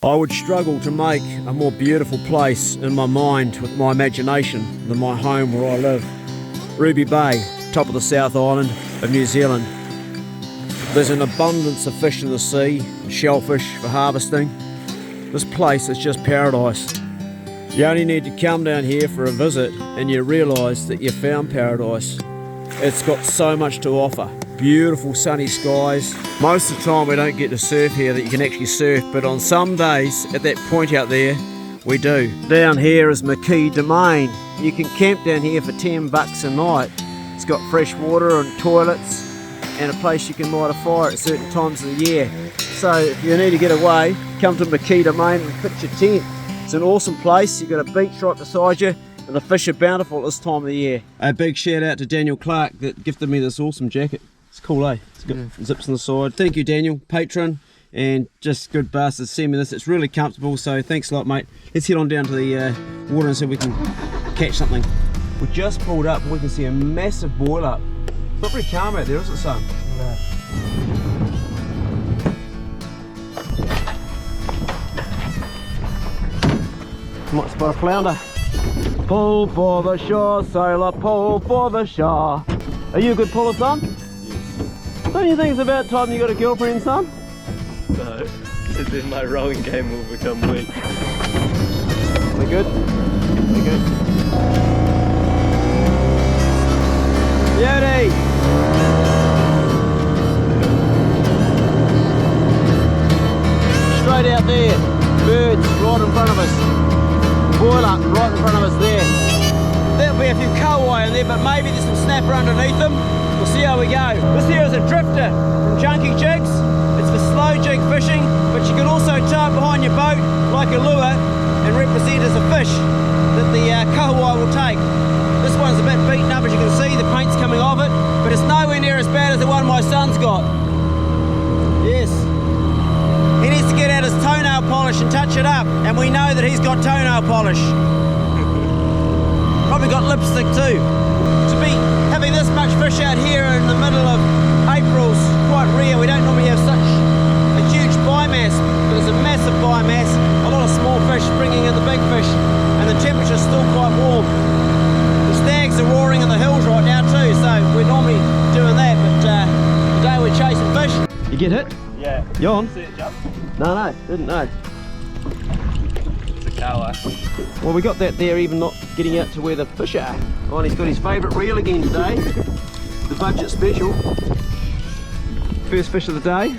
I would struggle to make a more beautiful place in my mind with my imagination than my home where I live. Ruby Bay, top of the South Island of New Zealand. There's an abundance of fish in the sea, shellfish for harvesting. This place is just paradise. You only need to come down here for a visit and you realise that you found paradise. It's got so much to offer. Beautiful sunny skies. Most of the time we don't get to surf here that you can actually surf, but on some days at that point out there we do. Down here is McKee Domain. You can camp down here for $10 a night. It's got fresh water and toilets and a place you can light a fire at certain times of the year. So if you need to get away, come to McKee Domain and pitch your tent. It's an awesome place. You've got a beach right beside you and the fish are bountiful this time of the year. A big shout out to Daniel Clark that gifted me this awesome jacket. It's cool, eh? It's got zips on the side. Thank you, Daniel, patron, and just good bastard send me this. It's really comfortable, so thanks a lot, mate. Let's head on down to the water and see if we can catch something. We just pulled up and we can see a massive boil up. It's not very calm out there, is it, son? No. Might spot a flounder. Pull for the shore, sailor, pull for the shore. Are you a good puller, son? Yes. Don't you think it's about time you got a girlfriend, son? No, because then my rowing game will become weak. We good? We good. Beauty! Straight out there, birds right in front of us. Boil up right in front of us there. There'll be a few kahawai in there, but maybe there's some snapper underneath them. We'll see how we go. This here is a drifter from Junkie Jigs. It's for slow jig fishing, but you can also tow it behind your boat like a lure and represent as a fish that the kahawai will take. This one's a bit beaten up, as you can see, the paint's coming off it, but it's nowhere near as bad as the one my son's got. Yes. He needs to get out his toenail polish and touch it up, and we know that he's got toenail polish. Probably got lipstick too. To be having this much fish out here in the middle of April's quite rare. We don't normally have such a huge biomass, but it's a massive biomass. A lot of small fish bringing in the big fish, and the temperature's still quite warm. The stags are roaring in the hills right now too, so we're normally doing that, but today we're chasing fish. You get hit? Yeah. You on? See it jump? No, didn't know. It's a kahawai. Well, we got that there, even not getting out to where the fish are. Oh, and he's got his favourite reel again today. The budget special. First fish of the day.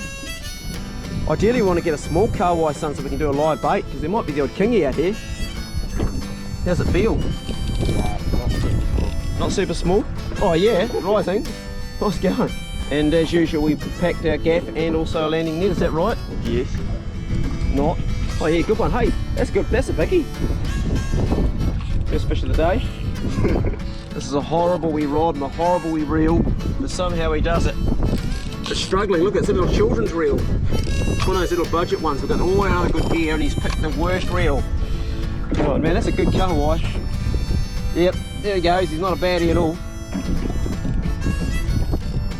Ideally, we want to get a small kahawai, son, so we can do a live bait, because there might be the odd kingy out here. How's it feel? Not super small? Oh yeah, rising. Nice going. And as usual, we packed our gaff and also a landing net, is that right? Yes. Not. Oh yeah, good one. Hey, that's good. That's a biggie. First fish of the day. This is a horrible wee rod and a horrible wee reel, but somehow he does it. It's struggling. Look, it's a little children's reel. One of those little budget ones. We've got all our other good gear and he's picked the worst reel. Oh man, that's a good kahawai. Yep, there he goes. He's not a baddie at all.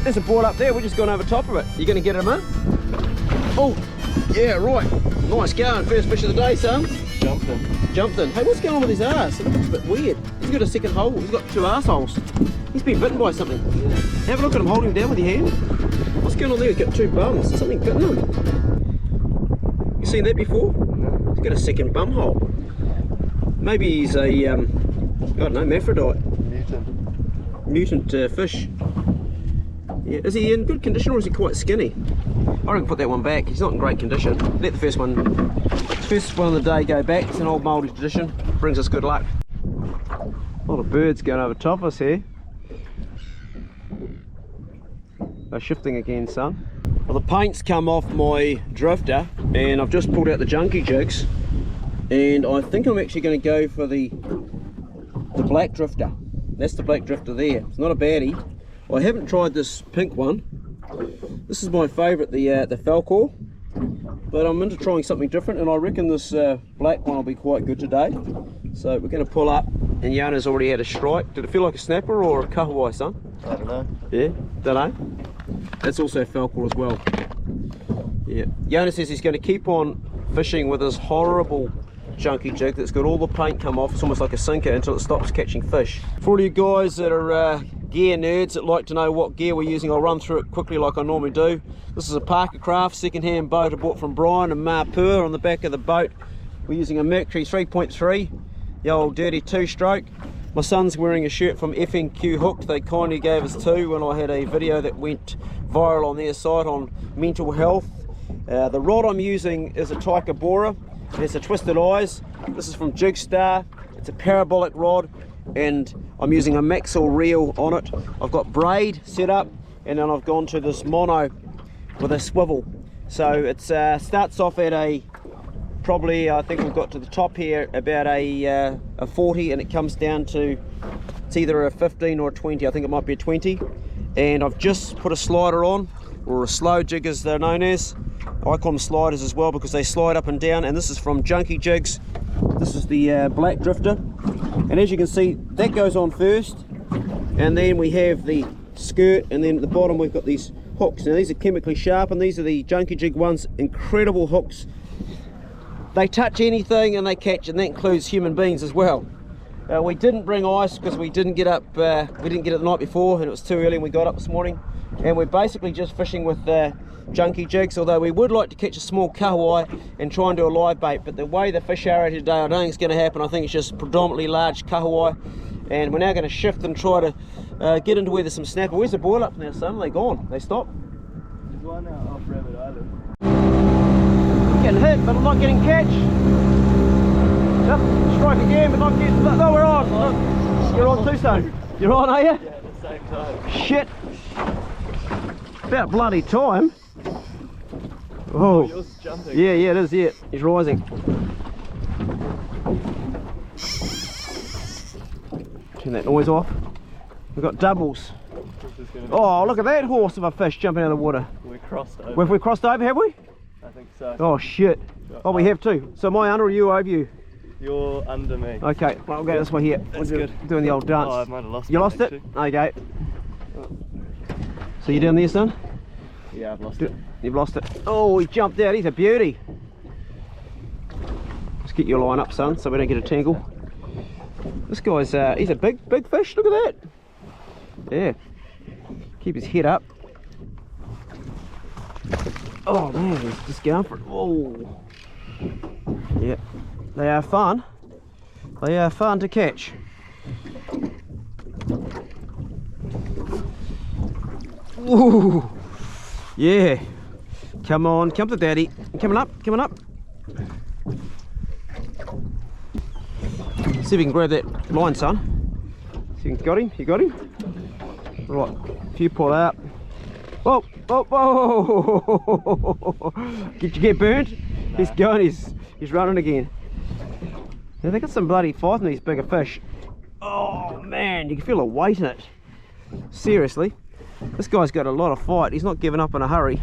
There's a board up there, we're just going over top of it. You going to get him in? Oh, yeah, right. Nice going. First fish of the day, son. Jumped in. Jumped in. Hey, what's going on with his arse? It looks a bit weird. He's got a second hole. He's got two arseholes. He's been bitten by something. Have a look at him. Hold him down with your hand. What's going on there? He's got two bums. Is something bitten him? You seen that before? No. He's got a second bum hole. Maybe he's a, I don't know, hermaphrodite. Mutant fish. Yeah, is he in good condition or is he quite skinny? I reckon put that one back. He's not in great condition. Let the first one of the day go back. It's an old mouldy tradition. Brings us good luck. A lot of birds going over top of us here. They're shifting again, son. Well, the paint's come off my drifter and I've just pulled out the Junkie Jigs, and I think I'm actually going to go for the black drifter. That's the black drifter there. It's not a baddie. I haven't tried this pink one. This is my favourite, the Falcor, but I'm into trying something different, and I reckon this black one will be quite good today. So we're going to pull up, and Jona's already had a strike. Did it feel like a snapper or a kahawai, son? I don't know. Yeah, don't know. That's also Falcor as well. Yeah, Jona says he's going to keep on fishing with this horrible junky jig that's got all the paint come off. It's almost like a sinker until it stops catching fish. For all you guys that are gear nerds that like to know what gear we're using, I'll run through it quickly like I normally do. This is a Parker Craft second-hand boat I bought from Brian and Paua. On the back of the boat we're using a Mercury 3.3, the old dirty 2-stroke. My son's wearing a shirt from FNQ Hooked. They kindly gave us two when I had a video that went viral on their site on mental health. The rod I'm using is a Tyka Bora. It's a Twisted Eyes. This is from Jigstar. It's a parabolic rod, and I'm using a Maxwell reel on it. I've got braid set up, and then I've gone to this mono with a swivel. So it starts off at a, probably I think we've got to the top here about a 40, and it comes down to, it's either a 15 or a 20. I think it might be a 20. And I've just put a slider on, or a slow jig as they're known as. I call them sliders as well because they slide up and down, and this is from Junkie Jigs. This is the black drifter, and as you can see that goes on first, and then we have the skirt, and then at the bottom we've got these hooks. Now these are chemically sharpened. These are the Junkie Jig ones, incredible hooks. They touch anything and they catch, and that includes human beings as well. We didn't bring ice because we didn't get up, we didn't get it the night before, and it was too early and we got up this morning. And we're basically just fishing with Junkie Jigs, although we would like to catch a small kahawai and try and do a live bait, but the way the fish are today, I don't think it's going to happen. I think it's just predominantly large kahawai, and we're now going to shift and try to get into where there's some snapper. Where's the boil up now, son? They gone? They stopped? There's one out off Rabbit Island. Getting hit, but I'm not getting catch. Yep, strike again, but not getting. No, we're on. Look, you're on too, son. You're on, are you? Yeah, at the same time. Shit. About bloody time. Oh, yours is jumping. yeah, it is. Yeah, he's rising. Turn that noise off. We've got doubles. Oh, look at that horse of a fish jumping out of the water. We crossed over. Have we crossed over? Have we? I think so. Oh shit. Oh, we have too. So am I under or you over you? You're under me. Okay, well, I'll go this way here. That's good. Doing the old dance. Oh, I might have lost it. You lost it? Okay. So you down there, son? Yeah, I've lost it. You've lost it. Oh, he jumped out. He's a beauty. Let's get your line up, son, so we don't get a tangle. This guy's, he's a big fish. Look at that. Yeah. Keep his head up. Oh man, he's just going for it. Oh. Yeah. They are fun. They are fun to catch. Ooh. Yeah. Come on, come to daddy. Coming up, coming up. See if we can grab that line, son. See if you got him? You got him? Right, if you pull out. Whoa, whoa, whoa! Did you get burnt? Nah. He's going, he's running again. Now they got some bloody fight in these bigger fish. Oh man, you can feel the weight in it. Seriously. This guy's got a lot of fight. He's not giving up in a hurry.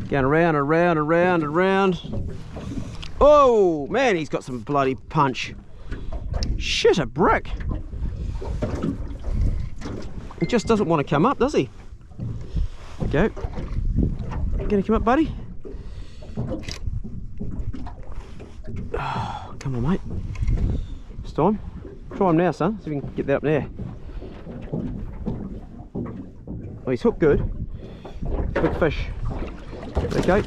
Going around and round and round and round. Oh man, he's got some bloody punch. Shit, a brick. He just doesn't want to come up, does he? Go. Gonna come up, buddy? Oh, come on, mate. It's time. Try him now, son. See if we can get that up there. Oh, he's hooked good. Big fish. Okay.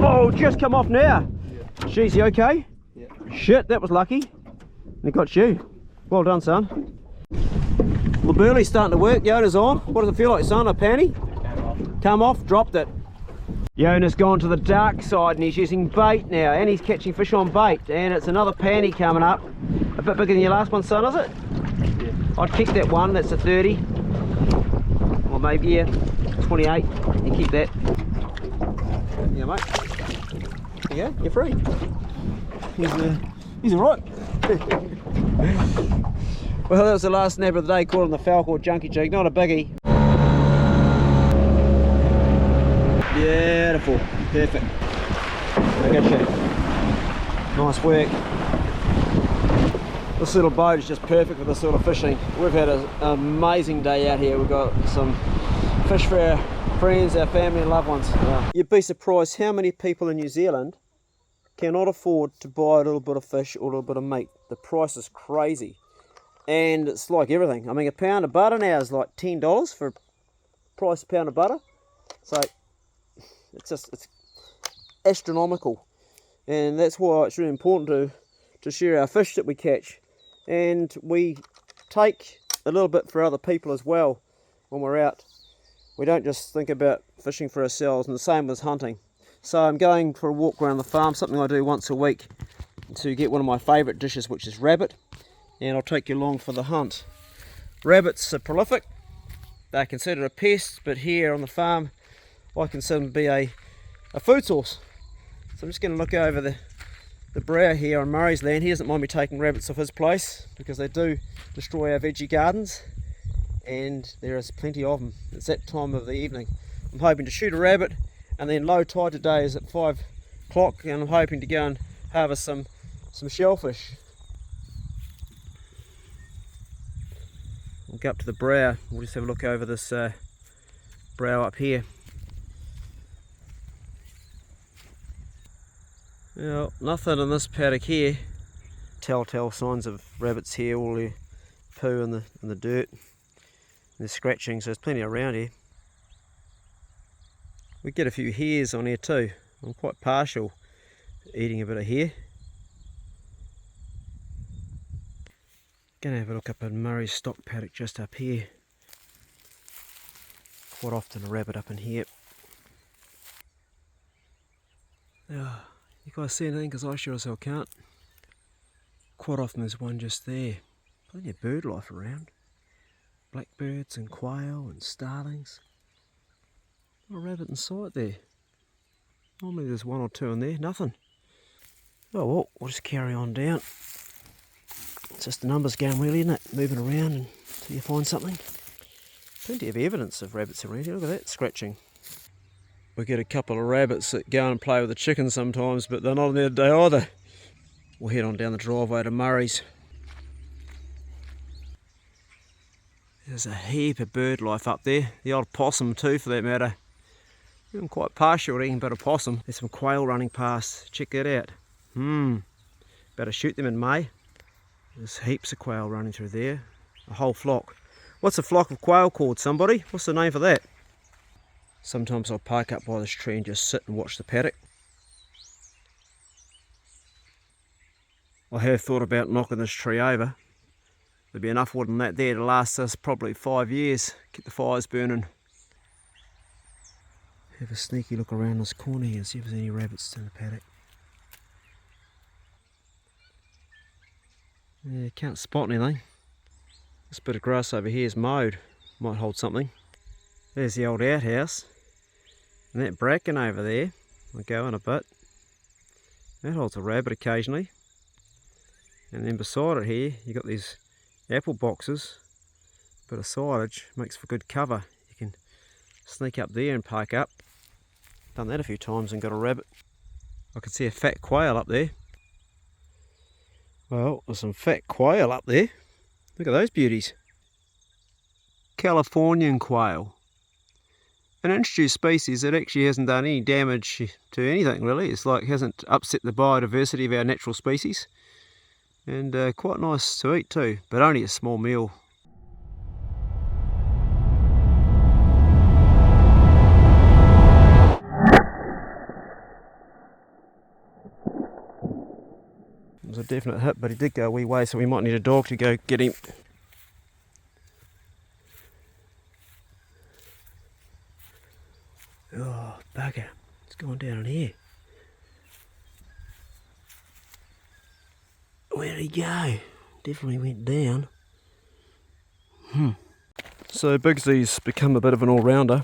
Oh, just come off now. Yeah. Jeez, you okay? Yeah. Shit, that was lucky. And it got you. Well done, son. The burley's starting to work. Jona's on. What does it feel like, son? A panty? Come off, dropped it. Jona's gone to the dark side and he's using bait now, and he's catching fish on bait. And it's another panty coming up. A bit bigger than your last one, son, is it? Yeah. I'd keep that one. That's a 30. Or maybe, yeah, 28. You keep that. Yeah, mate. There you go. You're free. He's alright. Well, that was the last snapper of the day, caught on the Falcor Junkie Jig. Not a biggie. Beautiful. Perfect. I got you. Nice work. This little boat is just perfect for this sort of fishing. We've had an amazing day out here. We've got some fish for our friends, our family and loved ones. Yeah. You'd be surprised how many people in New Zealand cannot afford to buy a little bit of fish or a little bit of meat. The price is crazy. And it's like everything. I mean, a pound of butter now is like $10 for a price of a pound of butter. So it's astronomical. And that's why it's really important to share our fish that we catch. And we take a little bit for other people as well when we're out. We don't just think about fishing for ourselves, and the same with hunting. So I'm going for a walk around the farm, something I do once a week, to get one of my favourite dishes, which is rabbit, and I'll take you along for the hunt. Rabbits are prolific. They're considered a pest, but here on the farm I consider them to be a food source. So I'm just going to look over the brow here on Murray's land. He doesn't mind me taking rabbits off his place because they do destroy our veggie gardens, and there is plenty of them. It's that time of the evening. I'm hoping to shoot a rabbit, and then low tide today is at 5 o'clock, and I'm hoping to go and harvest some shellfish. We'll go up to the brow. We'll just have a look over this brow up here. Well, nothing in this paddock here. Telltale signs of rabbits here, all their poo in the dirt. And they're scratching, so there's plenty around here. We get a few hares on here too. I'm quite partial to eating a bit of hare. Gonna have a look up at Murray's stock paddock just up here. Quite often a rabbit up in here. Oh, you guys see anything? Because I sure as hell can't. Quite often there's one just there. Plenty of bird life around. Blackbirds and quail and starlings. Not a rabbit in sight there. Normally there's one or two in there, nothing. Oh well, we'll just carry on down. It's just the numbers game really, isn't it? Moving around until you find something. Plenty of evidence of rabbits around here, look at that, scratching. We get a couple of rabbits that go and play with the chickens sometimes, but they're not on there today either. We'll head on down the driveway to Murray's. There's a heap of bird life up there. The old possum too, for that matter. I'm quite partial to eating a bit of possum. There's some quail running past. Check that out. Better shoot them in May. There's heaps of quail running through there. A whole flock. What's a flock of quail called, somebody? What's the name for that? Sometimes I'll park up by this tree and just sit and watch the paddock. I have thought about knocking this tree over. There'll be enough wood in that there to last us probably 5 years. Keep the fires burning. Have a sneaky look around this corner here and see if there's any rabbits in the paddock. Yeah, can't spot anything. This bit of grass over here is mowed. Might hold something. There's the old outhouse. And that bracken over there, I'll go in a bit. That holds a rabbit occasionally. And then beside it here, you've got these apple boxes. Bit of silage, makes for good cover. You can sneak up there and park up. Done that a few times and got a rabbit. I can see a fat quail up there. Well, there's some fat quail up there. Look at those beauties. Californian quail. An introduced species that actually hasn't done any damage to anything really. It's like hasn't upset the biodiversity of our natural species. And quite nice to eat too, but only a small meal. It was a definite hit, but he did go a wee way, so we might need a dog to go get him. Oh, bugger. It's gone down in here. Where'd he go? Definitely went down. So Bigsy's become a bit of an all-rounder.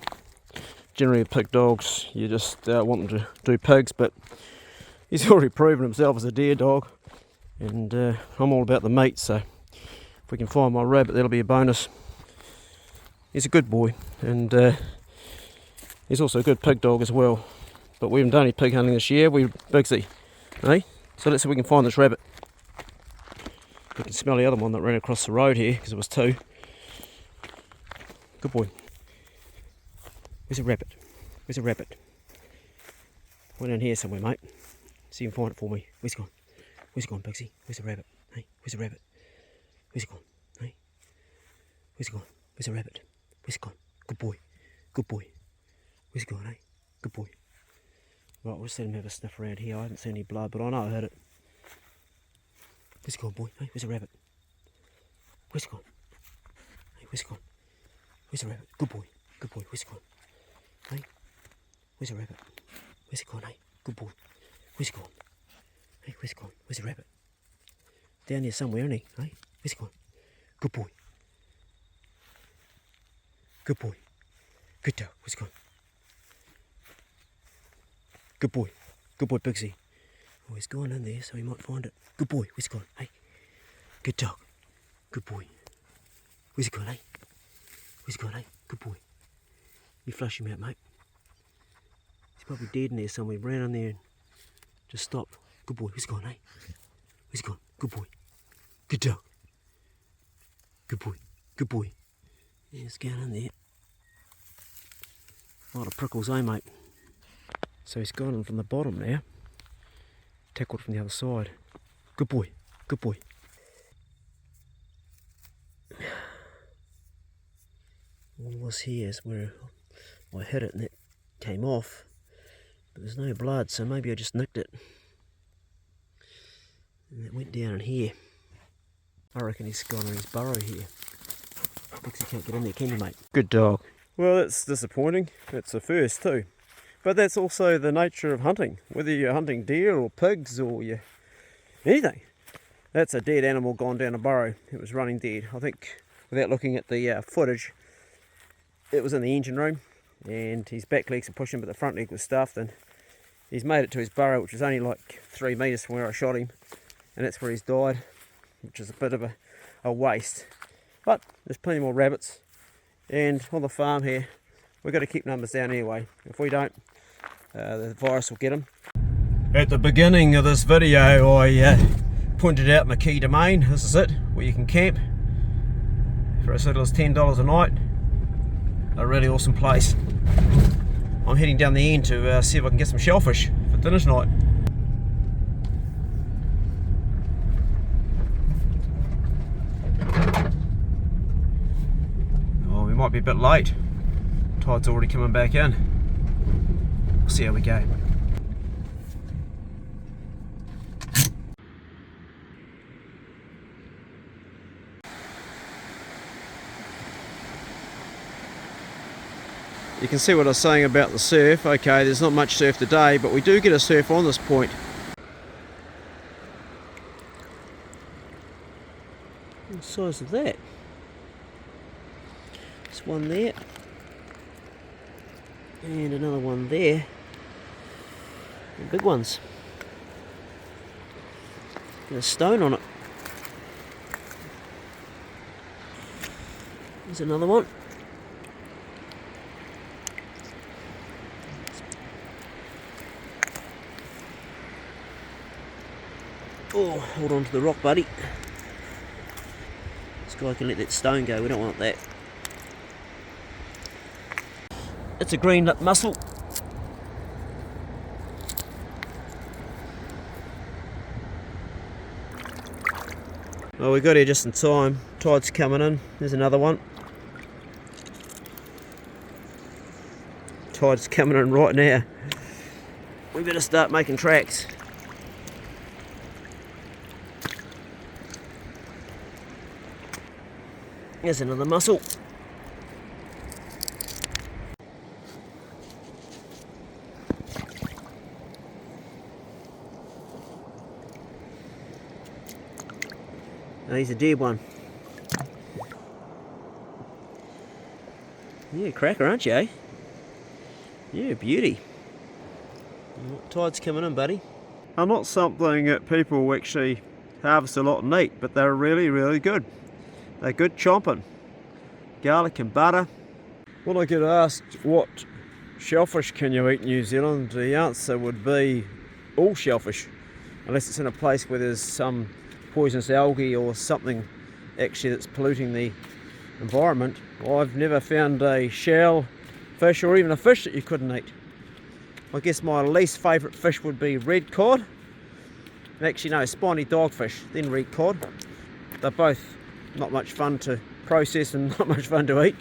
Generally with pig dogs, you just want them to do pigs, but he's already proven himself as a deer dog. And I'm all about the meat, so if we can find my rabbit, that'll be a bonus. He's a good boy, and he's also a good pig dog as well. But we haven't done any pig hunting this year, we're Bigsy. Eh? So let's see if we can find this rabbit. We can smell the other one that ran across the road here, because it was two. Good boy. Where's a rabbit? Where's a rabbit? Right down here somewhere, mate. See if you can find it for me. Where's it gone? Where's it gone, Pixie? Where's the rabbit? Hey, where's the rabbit? Where's it gone? Hey, where's it gone? Where's the rabbit? Where's it gone? Good boy. Good boy. Where's it gone, hey? Good boy. Right, we'll just let him have a sniff around here. I haven't seen any blood, but I know I heard it. Where's it gone, boy? Hey, where's the rabbit? Where's it gone? Hey, where's it gone? Where's the rabbit? Good boy. Good boy. Where's it gone? Hey, where's the rabbit? Where's it gone, hey? Good boy. Where's it gone? Hey, where's it gone? Where's the rabbit? Down here somewhere, isn't he? Hey, where's it gone? Good boy. Good boy. Good dog. Where's it gone? Good boy. Good boy, Pixie. Oh, he's gone in there, so he might find it. Good boy. Where's it gone? Hey. Good dog. Good boy. Where's it gone, hey? Where's it gone, hey? Good boy. You flush him out, mate. He's probably dead in there somewhere. Ran in there and just stopped. Good boy. Where's it gone, hey? Where's it gone? Good boy. Good dog. Good boy. Good boy. Yeah, it's going in there. A lot of prickles, eh, mate? So he's gone in from the bottom now. Tackled from the other side. Good boy. Good boy. All this here is where I hit it and it came off. But there's no blood, so maybe I just nicked it. And it went down in here. I reckon he's gone in his burrow here. Pixie can't get in there, can you, mate? Good dog. Well, that's disappointing. It's a first too. But that's also the nature of hunting. Whether you're hunting deer or pigs or anything. That's a dead animal gone down a burrow. It was running dead. I think, without looking at the footage, it was in the engine room. And his back legs are pushing, but the front leg was stuffed. And he's made it to his burrow, which is only like 3 metres from where I shot him. And that's where he's died, which is a bit of a waste. But there's plenty more rabbits. And on the farm here, we've got to keep numbers down anyway. If we don't, the virus will get them. At the beginning of this video, I pointed out my key domain. This is it, where you can camp for as little as $10 a night. A really awesome place. I'm heading down the end to see if I can get some shellfish for dinner tonight. Oh, we might be a bit late. Tide's already coming back in. We'll see how we go. You can see what I was saying about the surf. Okay, there's not much surf today, but we do get a surf on this point. What size is that? There's one there. And another one there. And big ones. Got a stone on it. There's another one. Oh, hold on to the rock, buddy. This guy can let that stone go, we don't want that. It's a green lip mussel. Oh, we got here just in time. Tide's coming in. There's another one. Tide's coming in right now. We better start making tracks. There's another mussel. Oh, he's a dead one. Yeah, cracker, aren't you, eh? Yeah, beauty. Tide's coming in, buddy. They're not something that people actually harvest a lot and eat, but they're really, really good. They're good chomping. Garlic and butter. When I get asked what shellfish can you eat in New Zealand, the answer would be all shellfish, unless it's in a place where there's some poisonous algae or something actually that's polluting the environment. I've never found a shellfish fish, or even a fish that you couldn't eat. I guess my least favourite fish would be red cod. Actually no, spiny dogfish, then red cod. They're both not much fun to process and not much fun to eat.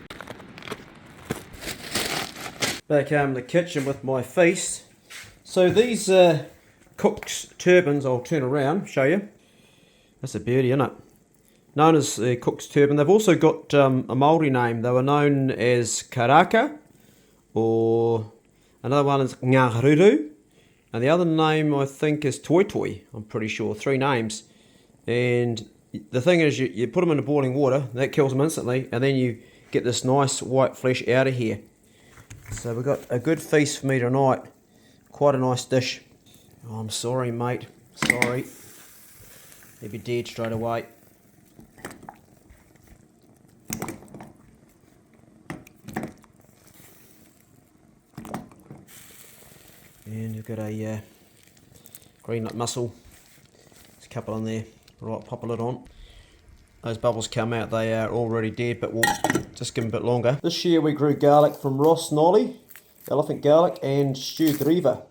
Back home in the kitchen with my feast. So these cook's turbans, I'll turn around, show you. That's a beauty, isn't it? Known as cook's turban. They've also got a Māori name. They were known as karaka, or another one is ngāruru, and the other name I think is toi toi. I'm pretty sure, 3 names. And the thing is, you put them in the boiling water, that kills them instantly, and then you get this nice white flesh out of here. So we've got a good feast for me tonight. Quite a nice dish. Oh, I'm sorry, mate. Sorry. You'll be dead straight away. And you've got a green nut mussel. There's a couple in there. Right, pop a lid on. Those bubbles come out, they are already dead, but we'll just give them a bit longer. This year we grew garlic from Ross Nolly, elephant garlic, and stewed riva,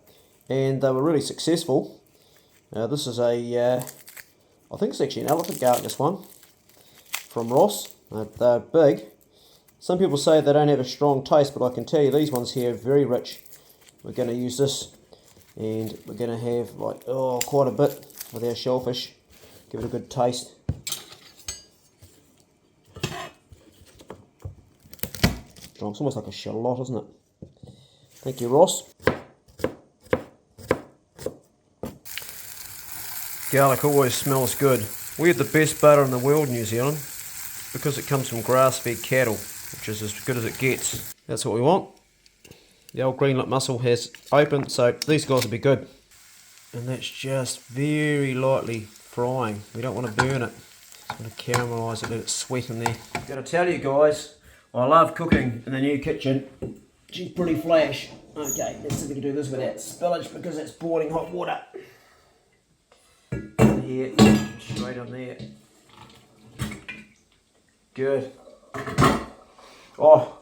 and they were really successful. This is a, I think it's actually an elephant garlic, this one, from Ross. They're big. Some people say they don't have a strong taste, but I can tell you these ones here are very rich. We're going to use this, and we're going to have like, quite a bit with our shellfish. Give it a good taste. It's almost like a shallot, isn't it? Thank you, Ross. Garlic always smells good. We have the best butter in the world in New Zealand because it comes from grass-fed cattle, which is as good as it gets. That's what we want. The old green lip mussel has opened, so these guys will be good. And that's just very lightly frying. We don't want to burn it. Just want to caramelise it, let it sweat in there. I've got to tell you guys, I love cooking in the new kitchen. She's pretty flash. Okay, let's see if we can do this without spillage because it's boiling hot water. In here, straight on there. Good. Oh,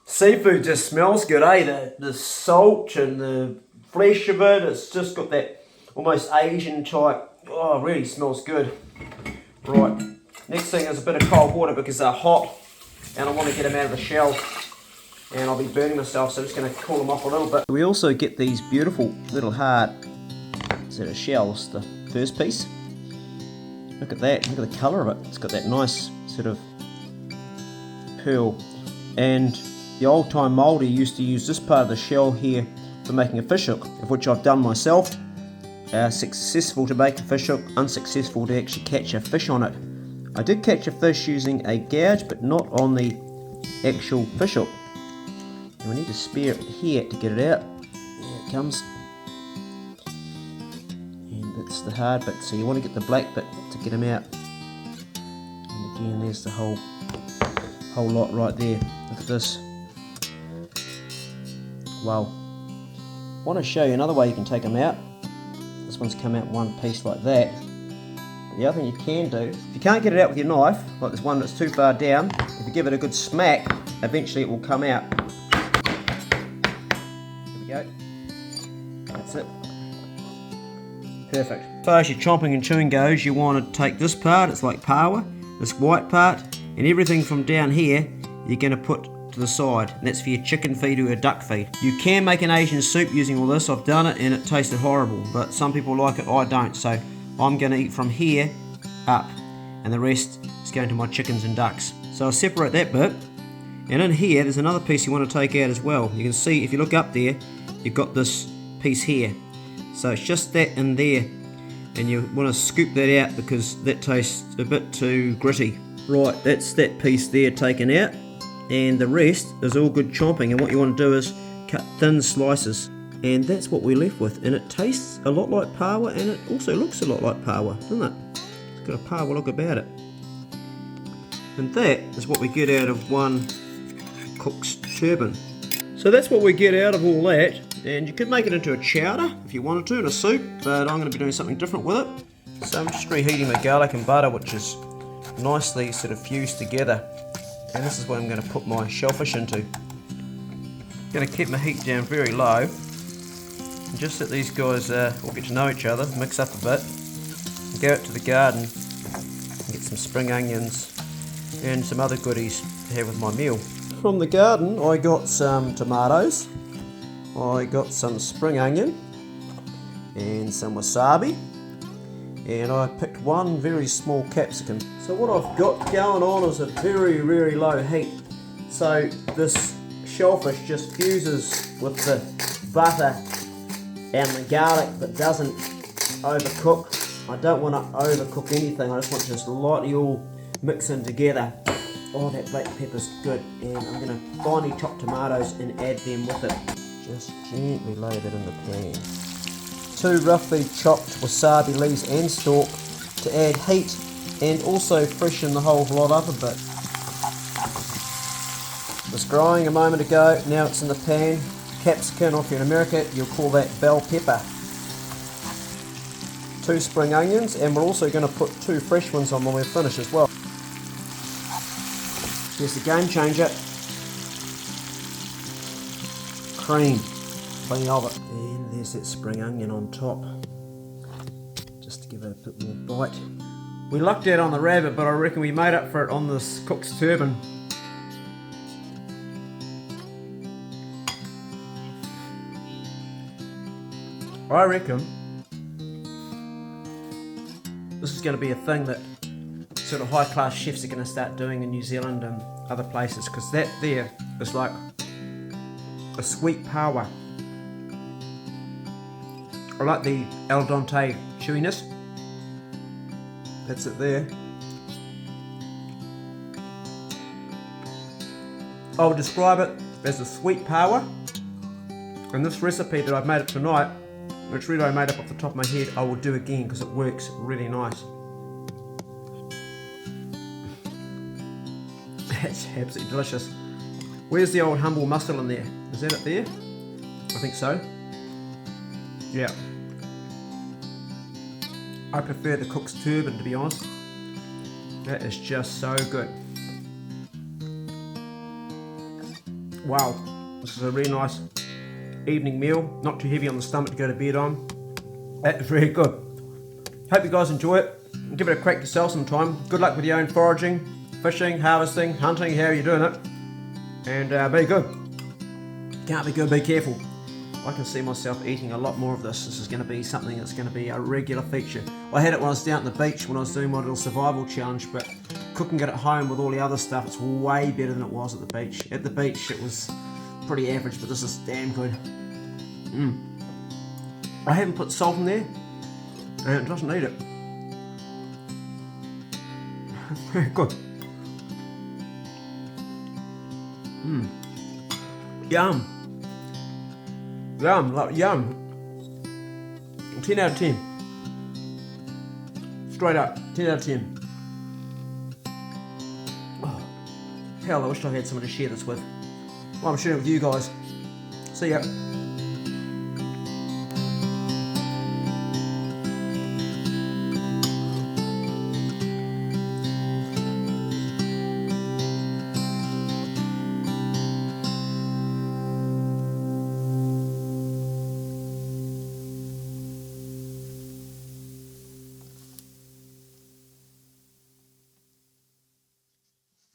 seafood just smells good, eh? The salt and the flesh of it, it's just got that almost Asian type. Oh, it really smells good. Right, next thing is a bit of cold water because they're hot and I want to get them out of the shell and I'll be burning myself, so I'm just going to cool them off a little bit. We also get these beautiful little hard sort of shells, the first piece. Look at that, look at the colour of it. It's got that nice sort of pearl. And the old time Māori used to use this part of the shell here for making a fish hook, of which I've done myself. Successful to make a fish hook, unsuccessful to actually catch a fish on it. I did catch a fish using a gouge, but not on the actual fish hook. And we need to spear it here to get it out. Here it comes. And that's the hard bit, so you want to get the black bit to get them out. And again, there's the whole lot right there. Look at this. Wow. I want to show you another way you can take them out. This one's come out one piece like that. The other thing you can do, if you can't get it out with your knife, like this one that's too far down, if you give it a good smack, eventually it will come out. There we go. That's it. Perfect. As far as your chomping and chewing goes, you want to take this part, it's like Paua, this white part, and everything from down here, you're going to put to the side, and that's for your chicken feed or your duck feed. You can make an Asian soup using all this. I've done it and it tasted horrible, but some people like it, I don't, so I'm going to eat from here up, and the rest is going to my chickens and ducks. So I'll separate that bit, and in here there's another piece you want to take out as well. You can see if you look up there, you've got this piece here, so it's just that in there, and you want to scoop that out because that tastes a bit too gritty. Right, that's that piece there taken out, and the rest is all good chomping, and what you want to do is cut thin slices, and that's what we're left with, and it tastes a lot like Paua, and it also looks a lot like Paua, doesn't it? It's got a Paua look about it. And that is what we get out of one cook's turban. So that's what we get out of all that, and you could make it into a chowder if you wanted to, in a soup, but I'm going to be doing something different with it. So I'm just reheating my garlic and butter, which is nicely sort of fused together, and this is what I'm going to put my shellfish into. Going to keep my heat down very low. And just let these guys all get to know each other, mix up a bit. And go out to the garden and get some spring onions and some other goodies to have with my meal. From the garden I got some tomatoes, I got some spring onion and some wasabi, and I picked one very small capsicum. So what I've got going on is a very, very low heat. So this shellfish just fuses with the butter and the garlic but doesn't overcook. I don't want to overcook anything, I just want to just lightly all mix in together. Oh, that black pepper's good, and I'm going to finely chop tomatoes and add them with it. Just gently lay that in the pan. 2 roughly chopped wasabi leaves and stalk to add heat and also freshen the whole lot up a bit. It was growing a moment ago, now it's in the pan. Capsicum, or if you're in America, you'll call that bell pepper. 2 spring onions, and we're also going to put 2 fresh ones on when we're finished as well. Here's the game changer. Cream. Plenty of it. And there's that spring onion on top. Just to give it a bit more bite. We lucked out on the rabbit, but I reckon we made up for it on this cook's turban. I reckon this is going to be a thing that sort of high class chefs are going to start doing in New Zealand and other places, because that there is like a sweet Paua. I like the al dente chewiness. That's it there. I would describe it as a sweet Paua, and this recipe that I've made it tonight, which really I made up off the top of my head, I will do again because it works really nice. That's absolutely delicious. Where's the old humble mussel in there? Is that it there? I think so. Yeah. I prefer the cook's turban, to be honest. That is just so good. Wow, this is a really nice evening meal. Not too heavy on the stomach to go to bed on. That's very good. Hope you guys enjoy it. Give it a crack yourself sometime. Good luck with your own foraging, fishing, harvesting, hunting, how are you doing it? And be good. Can't be good, be careful. I can see myself eating a lot more of this. This is going to be something that's going to be a regular feature. I had it when I was down at the beach when I was doing my little survival challenge, but cooking it at home with all the other stuff, it's way better than it was at the beach. At the beach it was pretty average, but this is damn good. I haven't put salt in there, and it doesn't need it. Very good. Yum. Yum, like yum. 10 out of 10. Straight up, 10 out of 10. Oh, hell, I wish I had someone to share this with. Well, I'm sharing it with you guys. See ya.